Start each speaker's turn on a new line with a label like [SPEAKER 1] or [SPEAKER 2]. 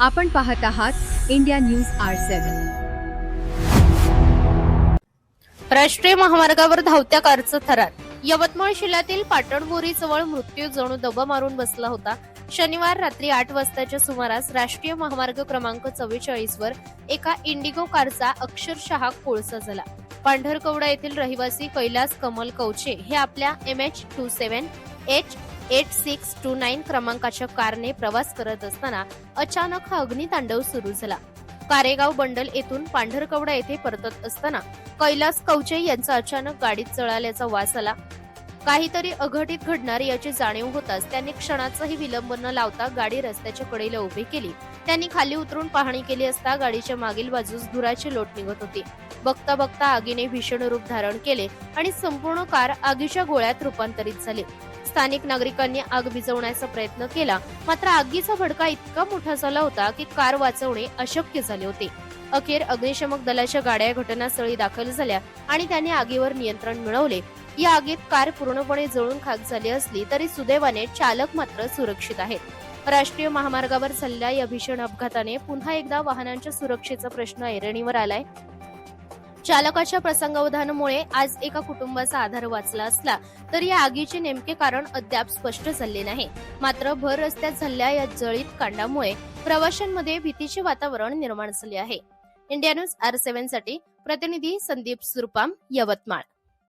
[SPEAKER 1] आपण पाहत आहात इंडिया न्यूज R7.
[SPEAKER 2] राष्ट्रीय महामार्गावर धावत्या कारचं थरार. यवतमाळ जिल्ह्यातील पाटणबोरी जवळ मृत्यू जणू दबा मारून बसला होता. शनिवार रात्री 8 वाजताच्या सुमारास राष्ट्रीय महामार्ग क्रमांक 44 वर एका इंडिगो कारचा अक्षरशः कोळसा झाला. पांढरकवडा येथील रहिवासी कैलास कमल कवचे हे आपल्या MH27H8629 क्रमांकाच्या कारने प्रवास करत असताना अचानक हा अग्नितांडव सुरू झाला. कारेगाव बंडल येथून पांढरकवडा येथे परतत असताना कैलास कवचे यांचा अचानक गाडीत जळाल्याचा वास आला. काहीतरी अघटित घडणार याची जाणीव होताच त्यांनी क्षणाचाही विलंब न लावता गाडी रस्त्याच्या कडेला उभी केली. त्यांनी खाली उतरून पाहणी केली असता गाडीच्या मागील बाजूस धुराची लोट निघत होती. बघता बघता आगीने भीषण रूप धारण केले आणि संपूर्ण कार आगीच्या गोळ्यात रूपांतरित झाली. स्थानिक नागरिकांनी आग विझवण्याचा प्रयत्न केला, मात्र आगीचा भडका इतका मोठा झाला होता की कार वाचवणे अशक्य झाले होते. अखेर अग्निशमक दलाच्या गाड्या घटनास्थळी दाखल झाल्या आणि त्यांनी आगीवर नियंत्रण मिळवले. या आगीत कार पूर्णपणे जळून खाक झाली असली तरी सुदैवाने चालक मात्र सुरक्षित आहेत. राष्ट्रीय महामार्गावर झालेल्या या भीषण अपघाताने पुन्हा एकदा वाहनांच्या सुरक्षेचा प्रश्न ऐरणीवर आलाय. चालकाच्या प्रसंगावधानामुळे आज एका कुटुंबाचा आधार वाचला असला तरी या आगीचे नेमके कारण अद्याप स्पष्ट झाले नाही. मात्र भर रस्त्यात झालेल्या या जळीत कांडामुळे प्रवाशांमध्ये भीतीचे वातावरण निर्माण झाले आहे. इंडिया न्यूज R7 साठी प्रतिनिधी संदीप सुरपाम, यवतमाळ.